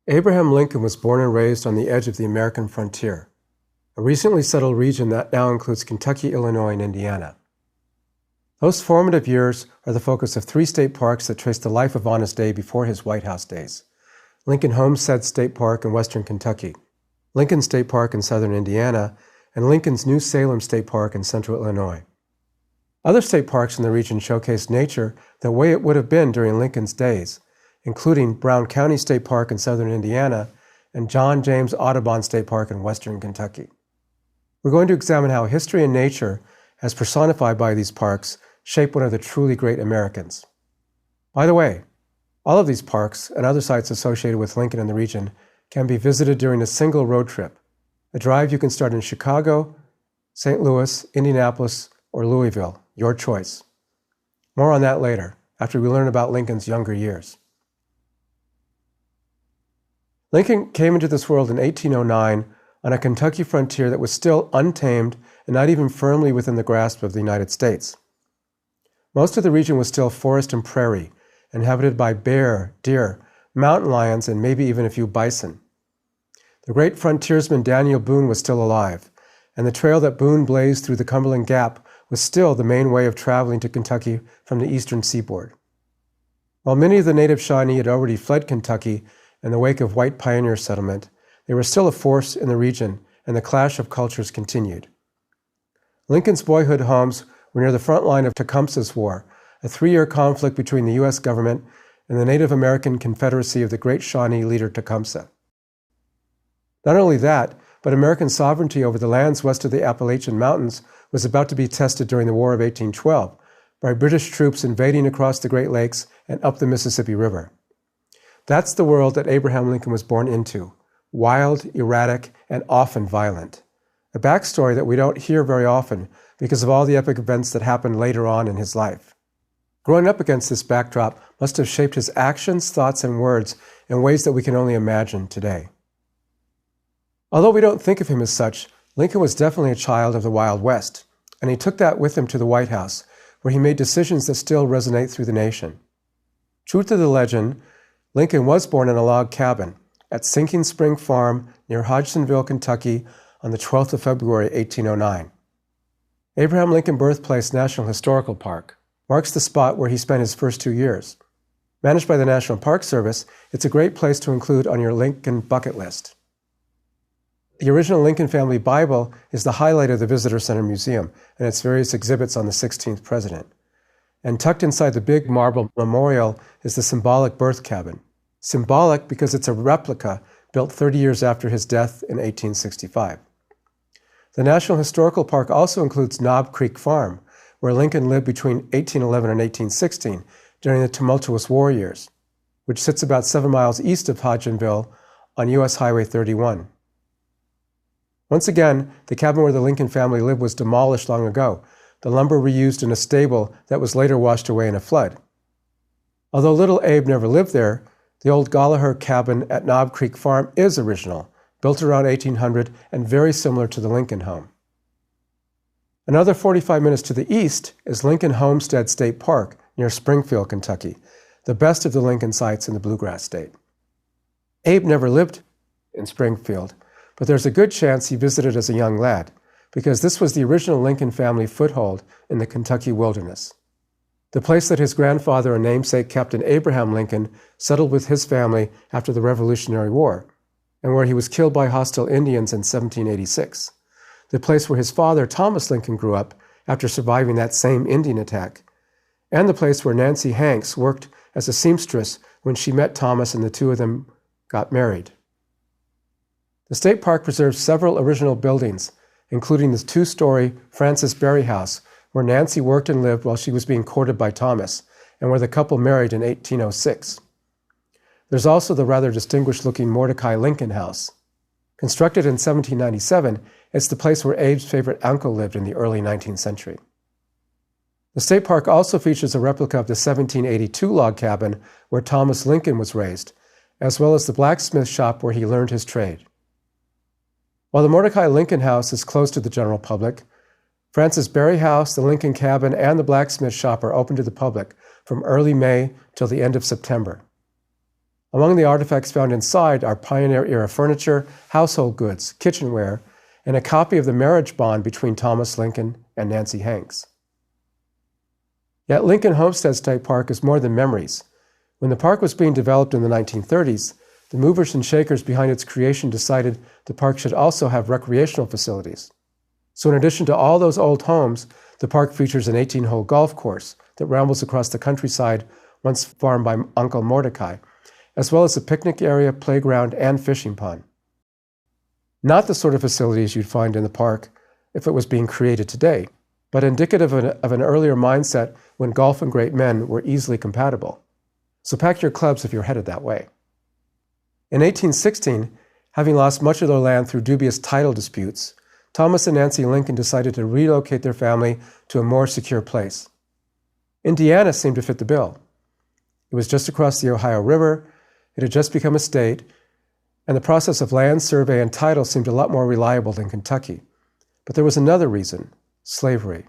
Abraham Lincoln was born and raised on the edge of the American frontier, a recently settled region that now includes Kentucky, Illinois, and Indiana. Those formative years are the focus of three state parks that trace the life of Honest Abe before his White House days: Lincoln Homestead State Park in western Kentucky, Lincoln State Park in southern Indiana, and Lincoln's New Salem State Park in central Illinois. Other state parks in the region showcase nature the way it would have been during Lincoln's days, including Brown County State Park in southern Indiana and John James Audubon State Park in western Kentucky. We're going to examine how history and nature, as personified by these parks, shape one of the truly great Americans. By the way, all of these parks and other sites associated with Lincoln and the region can be visited during a single road trip, a drive you can start in Chicago, St. Louis, Indianapolis, or Louisville, your choice. More on that later, after we learn about Lincoln's younger years. Lincoln came into this world in 1809 on a Kentucky frontier that was still untamed and not even firmly within the grasp of the United States. Most of the region was still forest and prairie, inhabited by bear, deer, mountain lions, and maybe even a few bison. The great frontiersman Daniel Boone was still alive, and the trail that Boone blazed through the Cumberland Gap was still the main way of traveling to Kentucky from the eastern seaboard. While many of the native Shawnee had already fled Kentucky in the wake of white pioneer settlement, they were still a force in the region, and the clash of cultures continued. Lincoln's boyhood homes were near the front line of Tecumseh's War, a 3-year conflict between the U.S. government and the Native American Confederacy of the great Shawnee leader Tecumseh. Not only that, but American sovereignty over the lands west of the Appalachian Mountains was about to be tested during the War of 1812 by British troops invading across the Great Lakes and up the Mississippi River. That's the world that Abraham Lincoln was born into: wild, erratic, and often violent. A backstory that we don't hear very often because of all the epic events that happened later on in his life. Growing up against this backdrop must have shaped his actions, thoughts, and words in ways that we can only imagine today. Although we don't think of him as such, Lincoln was definitely a child of the Wild West, and he took that with him to the White House, where he made decisions that still resonate through the nation. True to the legend, Lincoln was born in a log cabin at Sinking Spring Farm near Hodgsonville, Kentucky, on the 12th of February, 1809. Abraham Lincoln Birthplace National Historical Park marks the spot where he spent his first 2 years. Managed by the National Park Service, it's a great place to include on your Lincoln bucket list. The original Lincoln Family Bible is the highlight of the Visitor Center Museum and its various exhibits on the 16th president. And tucked inside the big marble memorial is the symbolic birth cabin. Symbolic because it's a replica built 30 years after his death in 1865. The National Historical Park also includes Knob Creek Farm, where Lincoln lived between 1811 and 1816 during the tumultuous war years, which sits about 7 miles east of Hodgsonville on U.S. Highway 31. Once again, the cabin where the Lincoln family lived was demolished long ago, the lumber reused in a stable that was later washed away in a flood. Although little Abe never lived there, the old Gallagher cabin at Knob Creek Farm is original, built around 1800 and very similar to the Lincoln home. Another 45 minutes to the east is Lincoln Homestead State Park near Springfield, Kentucky, the best of the Lincoln sites in the Bluegrass State. Abe never lived in Springfield, but there's a good chance he visited as a young lad, because this was the original Lincoln family foothold in the Kentucky wilderness. The place that his grandfather and namesake Captain Abraham Lincoln settled with his family after the Revolutionary War, and where he was killed by hostile Indians in 1786. The place where his father, Thomas Lincoln, grew up after surviving that same Indian attack, and the place where Nancy Hanks worked as a seamstress when she met Thomas and the two of them got married. The state park preserves several original buildings, including the 2-story Francis Berry House, where Nancy worked and lived while she was being courted by Thomas, and where the couple married in 1806. There's also the rather distinguished-looking Mordecai Lincoln House. Constructed in 1797, it's the place where Abe's favorite uncle lived in the early 19th century. The state park also features a replica of the 1782 log cabin where Thomas Lincoln was raised, as well as the blacksmith shop where he learned his trade. While the Mordecai Lincoln House is closed to the general public, Francis Berry House, the Lincoln Cabin, and the blacksmith shop are open to the public from early May till the end of September. Among the artifacts found inside are pioneer-era furniture, household goods, kitchenware, and a copy of the marriage bond between Thomas Lincoln and Nancy Hanks. Yet Lincoln Homestead State Park is more than memories. When the park was being developed in the 1930s, the movers and shakers behind its creation decided the park should also have recreational facilities. So in addition to all those old homes, the park features an 18-hole golf course that rambles across the countryside once farmed by Uncle Mordecai, as well as a picnic area, playground, and fishing pond. Not the sort of facilities you'd find in the park if it was being created today, but indicative of an earlier mindset when golf and great men were easily compatible. So pack your clubs if you're headed that way. In 1816, having lost much of their land through dubious title disputes, Thomas and Nancy Lincoln decided to relocate their family to a more secure place. Indiana seemed to fit the bill. It was just across the Ohio River, it had just become a state, and the process of land survey and title seemed a lot more reliable than Kentucky. But there was another reason: slavery.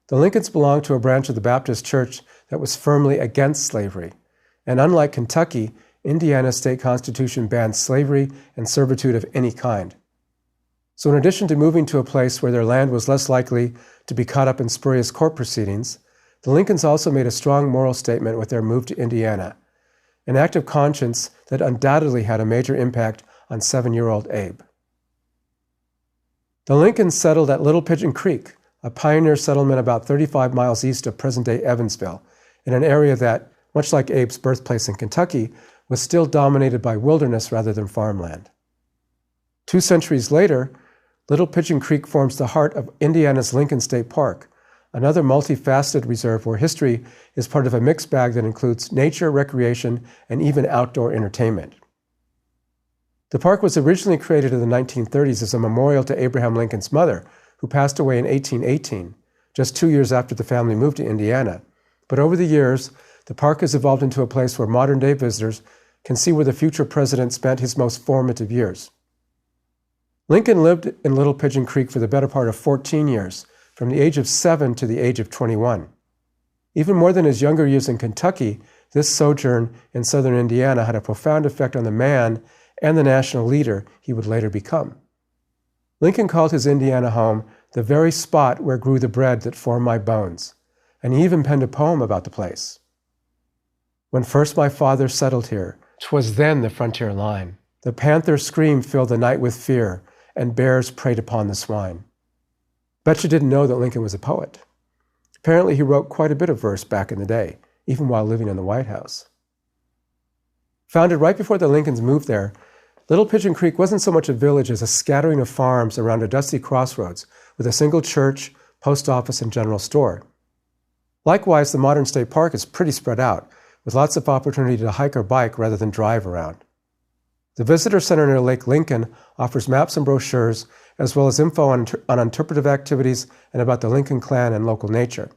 The Lincolns belonged to a branch of the Baptist Church that was firmly against slavery, and unlike Kentucky, Indiana's state constitution banned slavery and servitude of any kind. So in addition to moving to a place where their land was less likely to be caught up in spurious court proceedings, the Lincolns also made a strong moral statement with their move to Indiana, an act of conscience that undoubtedly had a major impact on 7-year-old Abe. The Lincolns settled at Little Pigeon Creek, a pioneer settlement about 35 miles east of present-day Evansville, in an area that, much like Abe's birthplace in Kentucky, was still dominated by wilderness rather than farmland. 2 centuries later, Little Pigeon Creek forms the heart of Indiana's Lincoln State Park, another multifaceted reserve where history is part of a mixed bag that includes nature, recreation, and even outdoor entertainment. The park was originally created in the 1930s as a memorial to Abraham Lincoln's mother, who passed away in 1818, just 2 years after the family moved to Indiana. But over the years, the park has evolved into a place where modern-day visitors can see where the future president spent his most formative years. Lincoln lived in Little Pigeon Creek for the better part of 14 years, from the age of 7 to the age of 21. Even more than his younger years in Kentucky, this sojourn in southern Indiana had a profound effect on the man and the national leader he would later become. Lincoln called his Indiana home the very spot where grew the bread that formed my bones, and he even penned a poem about the place. When first my father settled here, 'twas then the frontier line. The panther's scream filled the night with fear, and bears preyed upon the swine. Bet you didn't know that Lincoln was a poet. Apparently he wrote quite a bit of verse back in the day, even while living in the White House. Founded right before the Lincolns moved there, Little Pigeon Creek wasn't so much a village as a scattering of farms around a dusty crossroads with a single church, post office, and general store. Likewise, the modern state park is pretty spread out, with lots of opportunity to hike or bike rather than drive around. The Visitor Center near Lake Lincoln offers maps and brochures, as well as info on interpretive activities and about the Lincoln clan and local nature.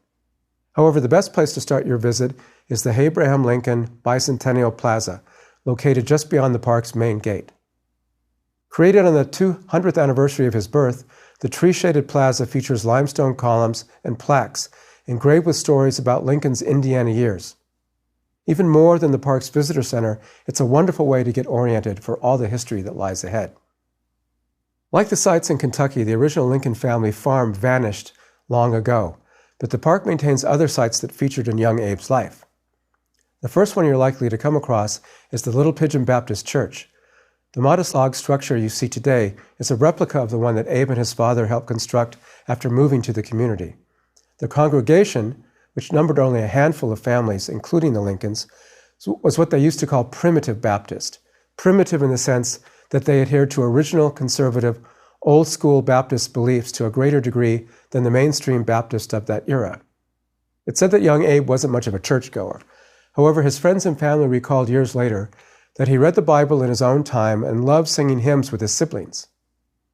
However, the best place to start your visit is the Abraham Lincoln Bicentennial Plaza, located just beyond the park's main gate. Created on the 200th anniversary of his birth, the tree-shaded plaza features limestone columns and plaques engraved with stories about Lincoln's Indiana years. Even more than the park's visitor center, it's a wonderful way to get oriented for all the history that lies ahead. Like the sites in Kentucky, the original Lincoln family farm vanished long ago, but the park maintains other sites that featured in young Abe's life. The first one you're likely to come across is the Little Pigeon Baptist Church. The modest log structure you see today is a replica of the one that Abe and his father helped construct after moving to the community. The congregation, which numbered only a handful of families, including the Lincolns, was what they used to call primitive Baptist. Primitive in the sense that they adhered to original, conservative, old-school Baptist beliefs to a greater degree than the mainstream Baptist of that era. It's said that young Abe wasn't much of a churchgoer. However, his friends and family recalled years later that he read the Bible in his own time and loved singing hymns with his siblings.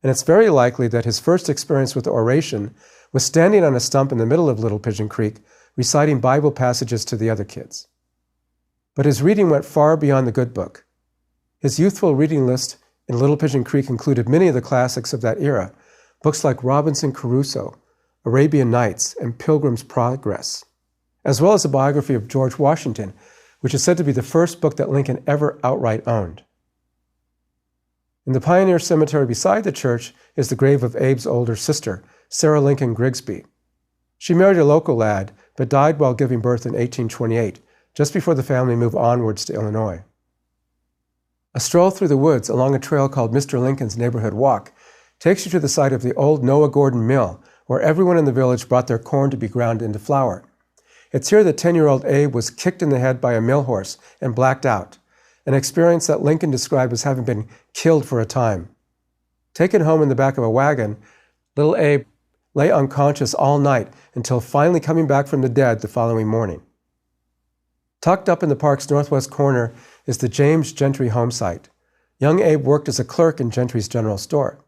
And it's very likely that his first experience with oration was standing on a stump in the middle of Little Pigeon Creek, reciting Bible passages to the other kids. But his reading went far beyond the good book. His youthful reading list in Little Pigeon Creek included many of the classics of that era, books like Robinson Crusoe, Arabian Nights, and Pilgrim's Progress, as well as a biography of George Washington, which is said to be the first book that Lincoln ever outright owned. In the Pioneer Cemetery beside the church is the grave of Abe's older sister, Sarah Lincoln Grigsby. She married a local lad, but died while giving birth in 1828, just before the family moved onwards to Illinois. A stroll through the woods along a trail called Mr. Lincoln's Neighborhood Walk takes you to the site of the old Noah Gordon Mill, where everyone in the village brought their corn to be ground into flour. It's here that 10-year-old Abe was kicked in the head by a mill horse and blacked out, an experience that Lincoln described as having been killed for a time. Taken home in the back of a wagon, little Abe lay unconscious all night until finally coming back from the dead the following morning. Tucked up in the park's northwest corner is the James Gentry home site. Young Abe worked as a clerk in Gentry's general store.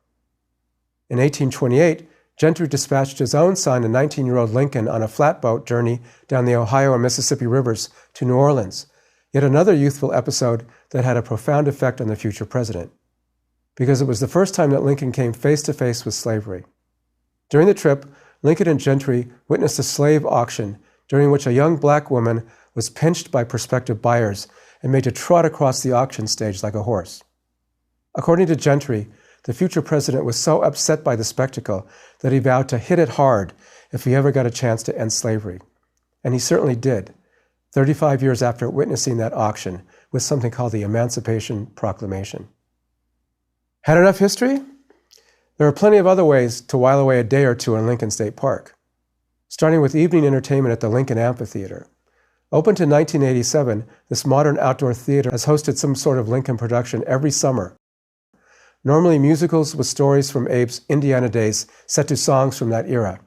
In 1828, Gentry dispatched his own son, a 19-year-old Lincoln, on a flatboat journey down the Ohio and Mississippi rivers to New Orleans, yet another youthful episode that had a profound effect on the future president, because it was the first time that Lincoln came face-to-face with slavery. During the trip, Lincoln and Gentry witnessed a slave auction during which a young black woman was pinched by prospective buyers and made to trot across the auction stage like a horse. According to Gentry, the future president was so upset by the spectacle that he vowed to hit it hard if he ever got a chance to end slavery. And he certainly did, 35 years after witnessing that auction with something called the Emancipation Proclamation. Had enough history? There are plenty of other ways to while away a day or two in Lincoln State Park, starting with evening entertainment at the Lincoln Amphitheater. Open to 1987, this modern outdoor theater has hosted some sort of Lincoln production every summer. Normally musicals with stories from Abe's Indiana days set to songs from that era.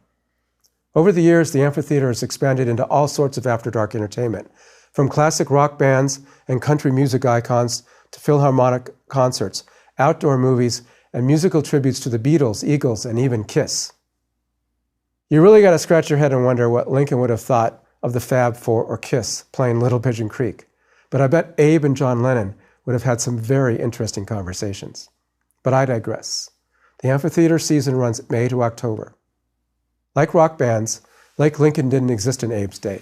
Over the years, the amphitheater has expanded into all sorts of after-dark entertainment, from classic rock bands and country music icons to philharmonic concerts, outdoor movies, and musical tributes to the Beatles, Eagles, and even Kiss. You really got to scratch your head and wonder what Lincoln would have thought of the Fab Four or Kiss playing Little Pigeon Creek, but I bet Abe and John Lennon would have had some very interesting conversations. But I digress. The amphitheater season runs May to October. Like rock bands, Lake Lincoln didn't exist in Abe's day,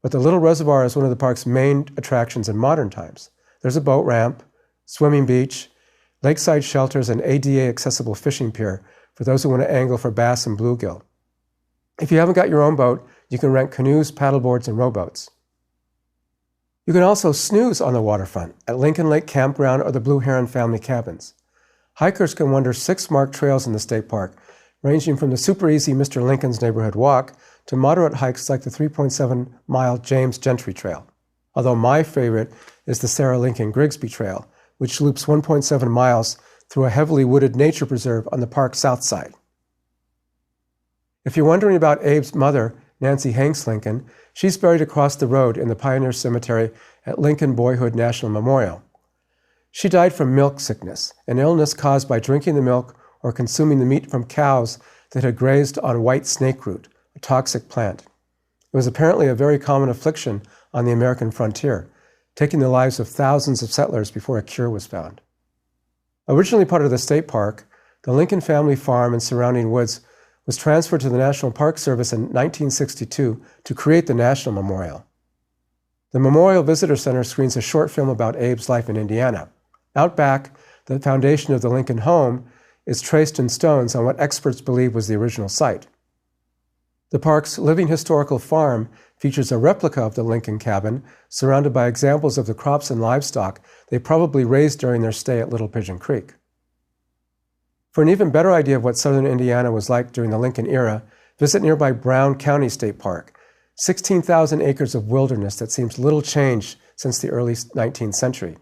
but the Little Reservoir is one of the park's main attractions in modern times. There's a boat ramp, swimming beach, lakeside shelters, and ADA-accessible fishing pier for those who want to angle for bass and bluegill. If you haven't got your own boat, you can rent canoes, paddleboards, and rowboats. You can also snooze on the waterfront at Lincoln Lake Campground or the Blue Heron Family Cabins. Hikers can wander 6 marked trails in the state park, ranging from the super easy Mr. Lincoln's Neighborhood Walk to moderate hikes like the 3.7-mile James Gentry Trail. Although my favorite is the Sarah Lincoln Grigsby Trail, which loops 1.7 miles through a heavily wooded nature preserve on the park's south side. If you're wondering about Abe's mother, Nancy Hanks Lincoln, she's buried across the road in the Pioneer Cemetery at Lincoln Boyhood National Memorial. She died from milk sickness, an illness caused by drinking the milk or consuming the meat from cows that had grazed on white snakeroot, a toxic plant. It was apparently a very common affliction on the American frontier, taking the lives of thousands of settlers before a cure was found. Originally part of the state park, the Lincoln family farm and surrounding woods was transferred to the National Park Service in 1962 to create the National Memorial. The Memorial Visitor Center screens a short film about Abe's life in Indiana. Out back, the foundation of the Lincoln home is traced in stones on what experts believe was the original site. The park's living historical farm features a replica of the Lincoln cabin, surrounded by examples of the crops and livestock they probably raised during their stay at Little Pigeon Creek. For an even better idea of what southern Indiana was like during the Lincoln era, visit nearby Brown County State Park, 16,000 acres of wilderness that seems little changed since the early 19th century.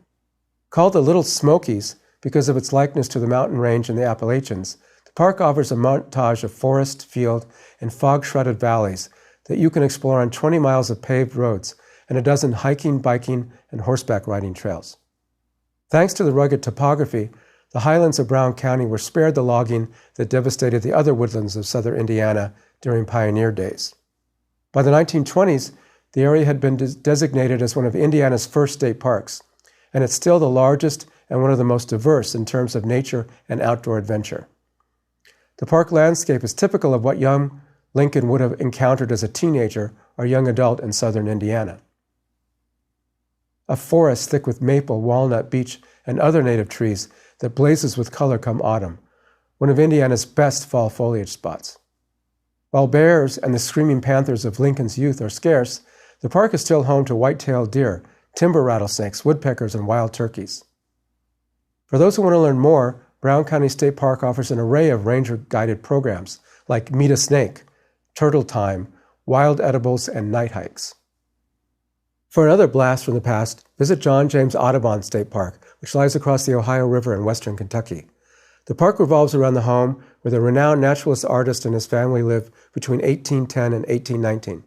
Called the Little Smokies because of its likeness to the mountain range in the Appalachians, the park offers a montage of forest, field, and fog-shrouded valleys that you can explore on 20 miles of paved roads and a dozen hiking, biking, and horseback riding trails. Thanks to the rugged topography, the highlands of Brown County were spared the logging that devastated the other woodlands of southern Indiana during pioneer days. By the 1920s, the area had been designated as one of Indiana's first state parks, and it's still the largest and one of the most diverse in terms of nature and outdoor adventure. The park landscape is typical of what young Lincoln would have encountered as a teenager or young adult in southern Indiana. a forest thick with maple, walnut, beech, and other native trees that blazes with color come autumn, one of Indiana's best fall foliage spots. While bears and the screaming panthers of Lincoln's youth are scarce, the park is still home to white-tailed deer, timber rattlesnakes, woodpeckers, and wild turkeys. For those who want to learn more, Brown County State Park offers an array of ranger-guided programs like Meet a Snake, Turtle Time, Wild Edibles, and night hikes. For another blast from the past, visit John James Audubon State Park, which lies across the Ohio River in western Kentucky. The park revolves around the home where the renowned naturalist artist and his family lived between 1810 and 1819.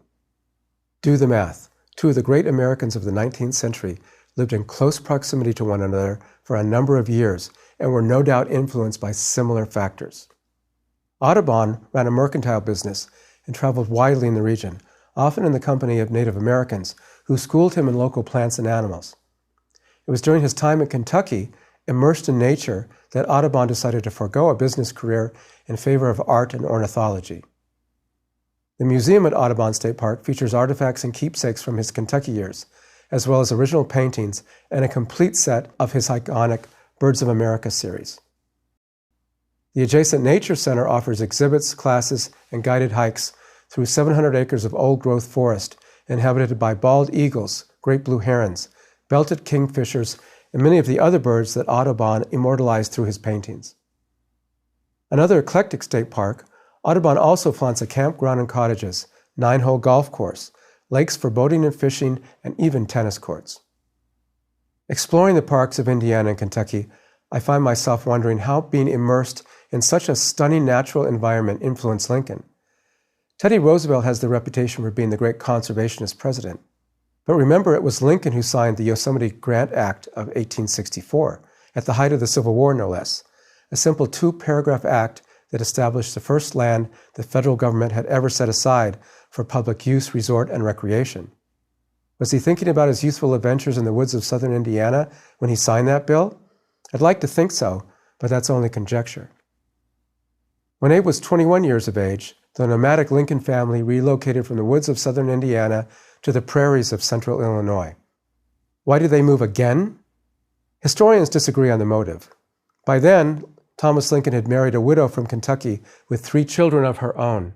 Do the math. Two of the great Americans of the 19th century lived in close proximity to one another for a number of years and were no doubt influenced by similar factors. Audubon ran a mercantile business and traveled widely in the region, often in the company of Native Americans who schooled him in local plants and animals. It was during his time in Kentucky, immersed in nature, that Audubon decided to forego a business career in favor of art and ornithology. The museum at Audubon State Park features artifacts and keepsakes from his Kentucky years, as well as original paintings and a complete set of his iconic Birds of America series. The adjacent Nature Center offers exhibits, classes, and guided hikes through 700 acres of old-growth forest inhabited by bald eagles, great blue herons, belted kingfishers, and many of the other birds that Audubon immortalized through his paintings. Another eclectic state park, Audubon also flaunts a campground and cottages, 9-hole golf course, lakes for boating and fishing, and even tennis courts. Exploring the parks of Indiana and Kentucky, I find myself wondering how being immersed in such a stunning natural environment influenced Lincoln. Teddy Roosevelt has the reputation for being the great conservationist president. But remember, it was Lincoln who signed the Yosemite Grant Act of 1864, at the height of the Civil War no less, a simple 2-paragraph act that established the first land the federal government had ever set aside for public use, resort, and recreation. Was he thinking about his youthful adventures in the woods of southern Indiana when he signed that bill? I'd like to think so, but that's only conjecture. When Abe was 21 years of age, the nomadic Lincoln family relocated from the woods of southern Indiana to the prairies of central Illinois. Why did they move again? Historians disagree on the motive. By then, Thomas Lincoln had married a widow from Kentucky with 3 children of her own.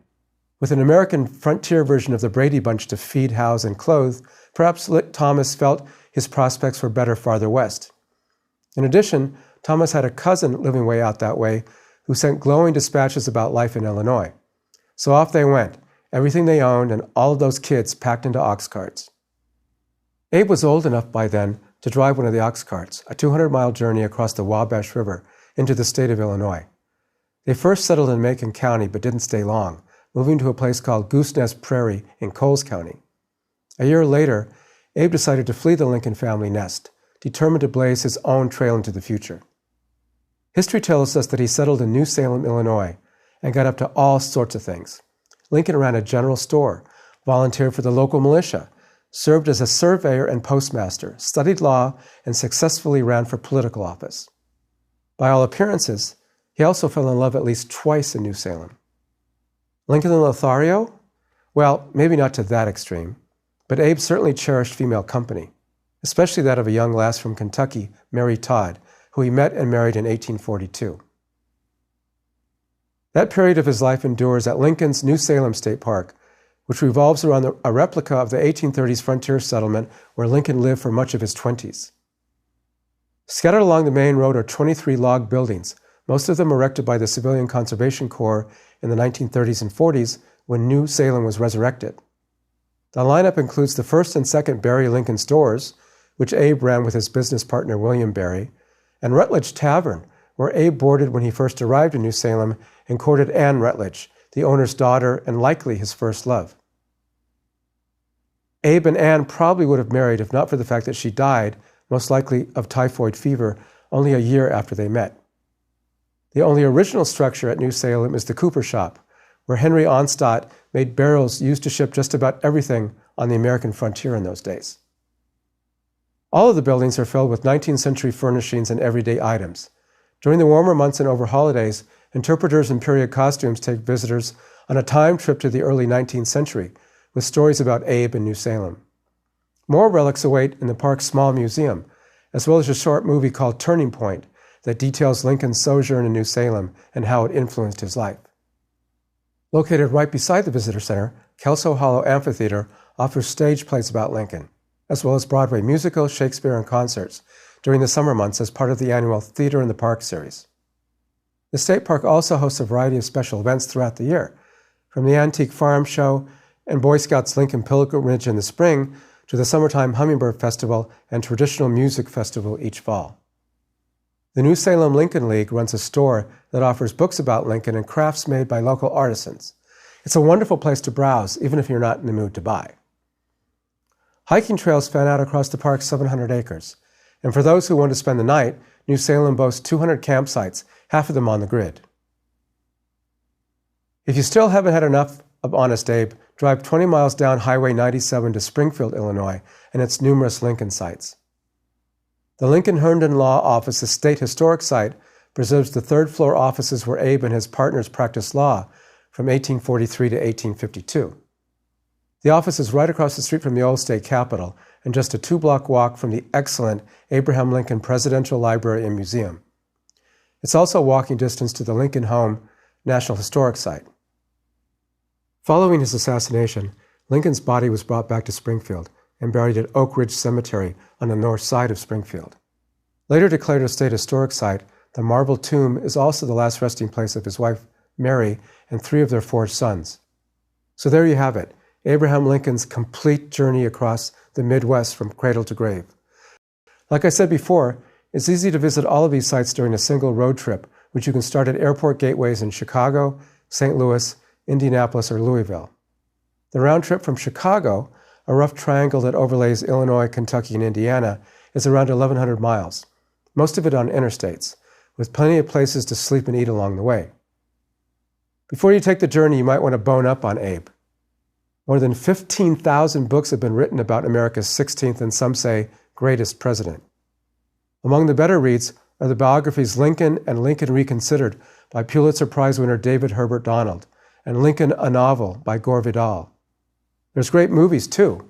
With an American frontier version of the Brady Bunch to feed, house, and clothe, perhaps Thomas felt his prospects were better farther west. In addition, Thomas had a cousin living way out that way who sent glowing dispatches about life in Illinois. So off they went, everything they owned and all of those kids packed into ox carts. Abe was old enough by then to drive one of the ox carts, a 200-mile journey across the Wabash River into the state of Illinois. They first settled in Macon County but didn't stay long, moving to a place called Goose Nest Prairie in Coles County. A year later, Abe decided to flee the Lincoln family nest, determined to blaze his own trail into the future. History tells us that he settled in New Salem, Illinois, and got up to all sorts of things. Lincoln ran a general store, volunteered for the local militia, served as a surveyor and postmaster, studied law, and successfully ran for political office. By all appearances, he also fell in love at least twice in New Salem. Lincoln and Lothario? Well, maybe not to that extreme, but Abe certainly cherished female company, especially that of a young lass from Kentucky, Mary Todd, who he met and married in 1842. That period of his life endures at Lincoln's New Salem State Park, which revolves around a replica of the 1830s frontier settlement where Lincoln lived for much of his 20s. Scattered along the main road are 23 log buildings, most of them erected by the Civilian Conservation Corps in the 1930s and 40s when New Salem was resurrected. The lineup includes the first and second Barry Lincoln stores, which Abe ran with his business partner William Barry, and Rutledge Tavern, where Abe boarded when he first arrived in New Salem and courted Anne Rutledge, the owner's daughter and likely his first love. Abe and Anne probably would have married if not for the fact that she died, most likely of typhoid fever, only a year after they met. The only original structure at New Salem is the Cooper Shop, where Henry Onstott made barrels used to ship just about everything on the American frontier in those days. All of the buildings are filled with 19th century furnishings and everyday items. During the warmer months and over holidays, interpreters in period costumes take visitors on a time trip to the early 19th century with stories about Abe and New Salem. More relics await in the park's small museum, as well as a short movie called Turning Point that details Lincoln's sojourn in New Salem and how it influenced his life. Located right beside the visitor center, Kelso Hollow Amphitheater offers stage plays about Lincoln, as well as Broadway musicals, Shakespeare, and concerts during the summer months as part of the annual Theater in the Park series. The state park also hosts a variety of special events throughout the year, from the Antique Farm Show and Boy Scouts Lincoln Pilgrimage in the spring to the Summertime Hummingbird Festival and Traditional Music Festival each fall. The New Salem Lincoln League runs a store that offers books about Lincoln and crafts made by local artisans. It's a wonderful place to browse, even if you're not in the mood to buy. Hiking trails fan out across the park's 700 acres, and for those who want to spend the night, New Salem boasts 200 campsites, half of them on the grid. If you still haven't had enough of Honest Abe, drive 20 miles down Highway 97 to Springfield, Illinois, and its numerous Lincoln sites. The Lincoln Herndon Law Office, a state historic site, preserves the third-floor offices where Abe and his partners practiced law from 1843 to 1852. The office is right across the street from the old state capitol and just a 2-block walk from the excellent Abraham Lincoln Presidential Library and Museum. It's also walking distance to the Lincoln Home National Historic Site. Following his assassination, Lincoln's body was brought back to Springfield and buried at Oak Ridge Cemetery on the north side of Springfield. Later declared a state historic site, the marble tomb is also the last resting place of his wife, Mary, and 3 of their 4 sons. So there you have it, Abraham Lincoln's complete journey across the Midwest from cradle to grave. Like I said before, it's easy to visit all of these sites during a single road trip, which you can start at airport gateways in Chicago, St. Louis, Indianapolis, or Louisville. The round trip from Chicago, a rough triangle that overlays Illinois, Kentucky, and Indiana, is around 1,100 miles, most of it on interstates, with plenty of places to sleep and eat along the way. Before you take the journey, you might want to bone up on Abe. More than 15,000 books have been written about America's 16th and some say greatest president. Among the better reads are the biographies Lincoln and Lincoln Reconsidered by Pulitzer Prize winner David Herbert Donald, and Lincoln, a Novel by Gore Vidal. There's great movies, too.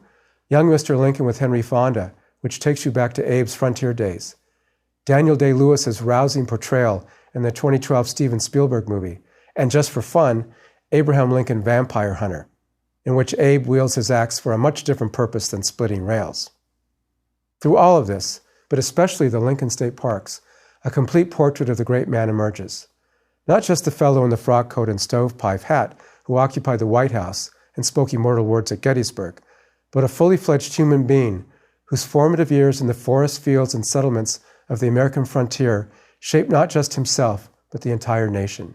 Young Mr. Lincoln with Henry Fonda, which takes you back to Abe's frontier days. Daniel Day-Lewis's rousing portrayal in the 2012 Steven Spielberg movie. And just for fun, Abraham Lincoln Vampire Hunter, in which Abe wields his axe for a much different purpose than splitting rails. Through all of this, but especially the Lincoln State Parks, a complete portrait of the great man emerges. Not just the fellow in the frock coat and stovepipe hat who occupied the White House and spoke immortal words at Gettysburg, but a fully fledged human being whose formative years in the forests, fields, and settlements of the American frontier shaped not just himself, but the entire nation.